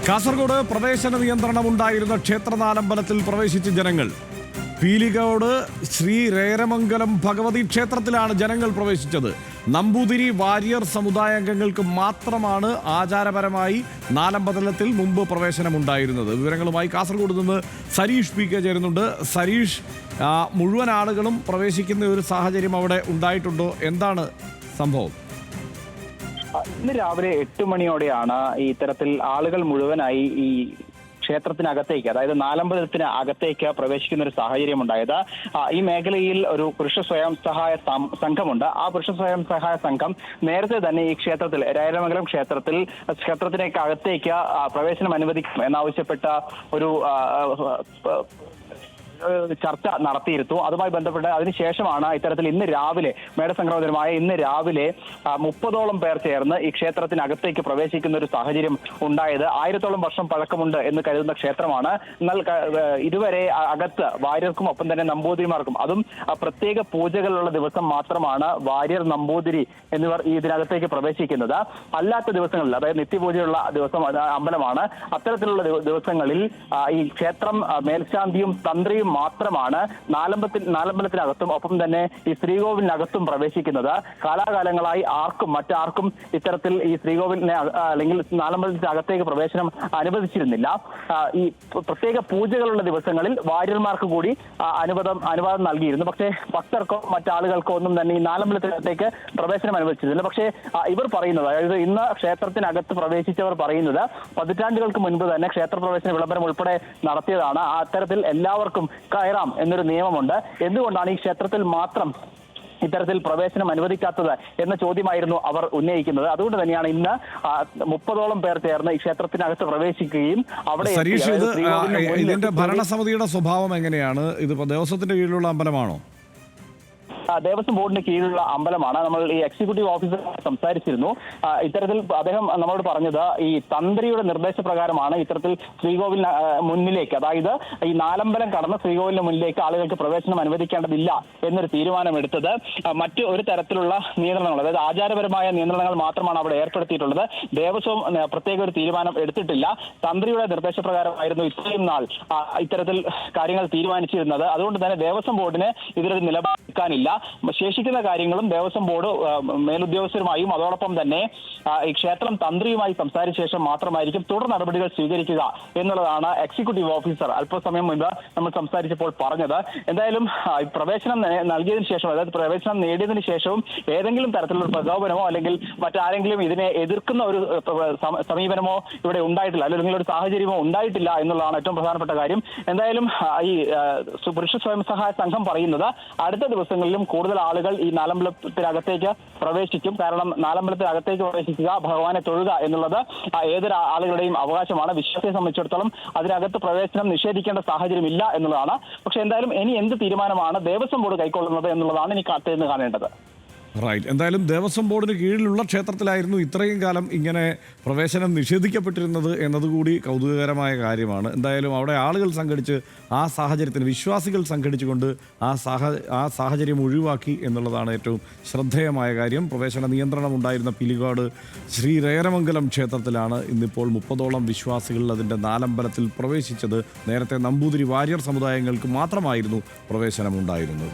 കാസർഗോഡ് പ്രവേശന നിയന്ത്രണം ഉണ്ടായിരുന്ന ക്ഷേത്രനാലമ്പലത്തിൽ പ്രവേശിച്ച ജനങ്ങൾ. പീലികോട് ശ്രീ രേരമംഗലം ഭഗവതി ക്ഷേത്രത്തിലാണ് ജനങ്ങൾ പ്രവേശിച്ചത്. നമ്പൂതിരി വാര്യർ സമുദായാംഗങ്ങൾക്ക് മാത്രമാണ് ആചാരപരമായി നാലമ്പലത്തിൽ മുമ്പ് പ്രവേശനമുണ്ടായിരുന്നത്. വിവരങ്ങളുമായി കാസർഗോഡ് നിന്ന് സരീഷ് പി കെ ചേരുന്നുണ്ട്. സരീഷ്, മുഴുവൻ ആളുകളും പ്രവേശിക്കുന്ന ഒരു സാഹചര്യം അവിടെ ഉണ്ടായിട്ടുണ്ടോ? എന്താണ് സംഭവം? ഇന്ന് രാവിലെ 8 മണിയോടെയാണ് ഇത്തരത്തിൽ ആളുകൾ മുഴുവനായി ഈ ക്ഷേത്രത്തിനകത്തേക്ക്, അതായത് നാലമ്പലത്തിന് അകത്തേക്ക് പ്രവേശിക്കുന്ന ഒരു സാഹചര്യം ഉണ്ടായത്. ഈ മേഖലയിൽ ഒരു പുരുഷ സ്വയം സഹായ സംഘമുണ്ട്. ആ പുരുഷ സ്വയം സഹായ സംഘം നേരത്തെ തന്നെ ഈ ക്ഷേത്രത്തിൽ, രേരമംഗലം ക്ഷേത്രത്തിലേക്ക് അകത്തേക്ക് പ്രവേശനം അനുവദിക്കും എന്നാവശ്യപ്പെട്ട ഒരു ചർച്ച നടത്തിയിരുന്നു. അതുമായി ബന്ധപ്പെട്ട് അതിനുശേഷമാണ് ഇത്തരത്തിൽ ഇന്ന് രാവിലെ മേടസംക്രമണമായ ഇന്ന് രാവിലെ 30ഓളം പേർ ചേർന്ന് ഈ ക്ഷേത്രത്തിനകത്തേക്ക് പ്രവേശിക്കുന്ന ഒരു സാഹചര്യം ഉണ്ടായത്. 1000ഓളം വർഷം പഴക്കമുണ്ട് എന്ന് കരുതുന്ന ക്ഷേത്രമാണ്. എന്നാൽ ഇതുവരെ അകത്ത് വാര്യർക്കും ഒപ്പം തന്നെ നമ്പൂതിരിമാർക്കും, അതും പ്രത്യേക പൂജകളുള്ള ദിവസം മാത്രമാണ് വാര്യർ, നമ്പൂതിരി എന്നിവർ ഇതിനകത്തേക്ക് പ്രവേശിക്കുന്നത്. അല്ലാത്ത ദിവസങ്ങളിൽ, അതായത് നിത്യപൂജയുള്ള ദിവസം അമ്പലമാണ്. അത്തരത്തിലുള്ള ദിവസങ്ങളിൽ ഈ ക്ഷേത്രം മേൽശാന്തിയും തന്ത്രിയും മാത്രമാണ് നാലമ്പലത്തിനകത്തും ഒപ്പം തന്നെ ഈ ശ്രീകോവിലിനകത്തും പ്രവേശിക്കുന്നത്. കാലാകാലങ്ങളായി മറ്റാർക്കും ഇത്തരത്തിൽ ഈ ശ്രീകോവിലിനെ അല്ലെങ്കിൽ നാലമ്പലത്തിനകത്തേക്ക് പ്രവേശനം അനുവദിച്ചിരുന്നില്ല. ഈ പ്രത്യേക പൂജകളുള്ള ദിവസങ്ങളിൽ വാര്യന്മാർക്ക് കൂടി അനുവാദം നൽകിയിരുന്നു. പക്ഷേ ഭക്തർക്കോ മറ്റാളുകൾക്കോ ഒന്നും തന്നെ ഈ നാലമ്പലത്തിനകത്തേക്ക് പ്രവേശനം അനുവദിച്ചിരുന്നില്ല. പക്ഷേ ഇവർ പറയുന്നത്, അതായത് ഇന്ന് ക്ഷേത്രത്തിനകത്ത് പ്രവേശിച്ചവർ പറയുന്നത്, പതിറ്റാണ്ടുകൾക്ക് മുൻപ് തന്നെ ക്ഷേത്രപ്രവേശന വിളംബരം ഉൾപ്പെടെ നടത്തിയതാണ്. അത്തരത്തിൽ എല്ലാവർക്കും കയറാം എന്നൊരു നിയമമുണ്ട്. എന്തുകൊണ്ടാണ് ഈ ക്ഷേത്രത്തിൽ മാത്രം ഇത്തരത്തിൽ പ്രവേശനം അനുവദിക്കാത്തത് എന്ന ചോദ്യമായിരുന്നു അവർ ഉന്നയിക്കുന്നത്. അതുകൊണ്ട് തന്നെയാണ് ഇന്ന് 30ഓളം പേർ ചേർന്ന് ഈ ക്ഷേത്രത്തിനകത്ത് പ്രവേശിക്കുകയും അവിടെ ഇതിന്റെ ഭരണസമിതിയുടെ സ്വഭാവം എങ്ങനെയാണ്? ഇത് ദേവസ്വത്തിന്റെ കീഴിലുള്ള അമ്പലമാണോ? ദേവസ്വം ബോർഡിന് കീഴിലുള്ള അമ്പലമാണ്. നമ്മൾ ഈ എക്സിക്യൂട്ടീവ് ഓഫീസർ സംസാരിച്ചിരുന്നു. ഇത്തരത്തിൽ അദ്ദേഹം നമ്മളോട് പറഞ്ഞത്, ഈ തന്ത്രിയുടെ നിർദ്ദേശപ്രകാരമാണ് ഇത്തരത്തിൽ ശ്രീകോവിലിന് മുന്നിലേക്ക്, അതായത് ഈ നാലമ്പലം കടന്ന് ശ്രീകോവിലിന് മുന്നിലേക്ക് ആളുകൾക്ക് പ്രവേശനം അനുവദിക്കേണ്ടതില്ല എന്നൊരു തീരുമാനമെടുത്തത്. മറ്റ് ഒരു തരത്തിലുള്ള നിയന്ത്രണങ്ങൾ, അതായത് ആചാരപരമായ നിയന്ത്രണങ്ങൾ മാത്രമാണ് അവിടെ ഏർപ്പെടുത്തിയിട്ടുള്ളത്. ദേവസ്വം പ്രത്യേക ഒരു തീരുമാനം എടുത്തിട്ടില്ല. തന്ത്രിയുടെ നിർദ്ദേശപ്രകാരമായിരുന്നു ഇത്രയും നാൾ ഇത്തരത്തിൽ കാര്യങ്ങൾ തീരുമാനിച്ചിരുന്നത്. അതുകൊണ്ട് തന്നെ ദേവസ്വം ബോർഡിന് ഇതിലൊരു നിലപാടെടുക്കാനില്ല. ശേഷിക്കുന്ന കാര്യങ്ങളും ദേവസ്വം ബോർഡ് മേലുദ്യോഗസ്ഥരുമായും അതോടൊപ്പം തന്നെ ഈ ക്ഷേത്രം തന്ത്രിയുമായി സംസാരിച്ച ശേഷം മാത്രമായിരിക്കും തുടർ നടപടികൾ സ്വീകരിക്കുക എന്നുള്ളതാണ് എക്സിക്യൂട്ടീവ് ഓഫീസർ അല്പസമയം മുൻപ് നമ്മൾ സംസാരിച്ചപ്പോൾ പറഞ്ഞത്. എന്തായാലും പ്രവേശനം നൽകിയതിനു ശേഷം, അതായത് പ്രവേശനം നേടിയതിനു ശേഷവും ഏതെങ്കിലും തരത്തിലുള്ള പ്രകോപനമോ അല്ലെങ്കിൽ മറ്റാരെങ്കിലും ഇതിനെ എതിർക്കുന്ന ഒരു സമീപനമോ ഇവിടെ ഉണ്ടായിട്ടില്ല, അല്ലെങ്കിൽ ഒരു സാഹചര്യമോ ഉണ്ടായിട്ടില്ല എന്നുള്ളതാണ് ഏറ്റവും പ്രധാനപ്പെട്ട കാര്യം. എന്തായാലും ഈ പുരുഷ സ്വയം സഹായ സംഘം പറയുന്നത്, അടുത്ത ദിവസങ്ങളിലും കൂടുതൽ ആളുകൾ ഈ നാലമ്പലത്തിനകത്തേക്ക് പ്രവേശിക്കും. കാരണം നാലമ്പലത്തിനകത്തേക്ക് പ്രവേശിക്കുക, ഭഗവാനെ തൊഴുക എന്നുള്ളത് ഏതൊരു ആളുകളുടെയും അവകാശമാണ്. വിശ്വാസിയെ സംബന്ധിച്ചിടത്തോളം അതിനകത്ത് പ്രവേശനം നിഷേധിക്കേണ്ട സാഹചര്യമില്ല എന്നുള്ളതാണ്. പക്ഷെ എന്തായാലും ഇനി എന്ത് തീരുമാനമാണ് ദേവസ്വം ബോർഡ് കൈക്കൊള്ളുന്നത് എന്നുള്ളതാണ് ഇനി കാത്തിരുന്ന് കാണേണ്ടത്. റൈറ്റ്. എന്തായാലും ദേവസ്വം ബോർഡിന് കീഴിലുള്ള ക്ഷേത്രത്തിലായിരുന്നു ഇത്രയും കാലം ഇങ്ങനെ പ്രവേശനം നിഷേധിക്കപ്പെട്ടിരുന്നത് എന്നതുകൂടി കൗതുകകരമായ കാര്യമാണ്. എന്തായാലും അവിടെ ആളുകൾ സംഘടിച്ച് ആ സാഹചര്യത്തിന്, വിശ്വാസികൾ സംഘടിച്ചുകൊണ്ട് ആ സാഹചര്യം ഒഴിവാക്കി എന്നുള്ളതാണ് ഏറ്റവും ശ്രദ്ധേയമായ കാര്യം. പ്രവേശന നിയന്ത്രണം ഉണ്ടായിരുന്ന പീലികോട് ശ്രീ രേരമംഗലം ക്ഷേത്രത്തിലാണ് ഇന്നിപ്പോൾ 30ഓളം വിശ്വാസികൾ അതിൻ്റെ നാലമ്പലത്തിൽ പ്രവേശിച്ചത്. നേരത്തെ നമ്പൂതിരി വാര്യർ സമുദായങ്ങൾക്ക് മാത്രമായിരുന്നു പ്രവേശനമുണ്ടായിരുന്നത്.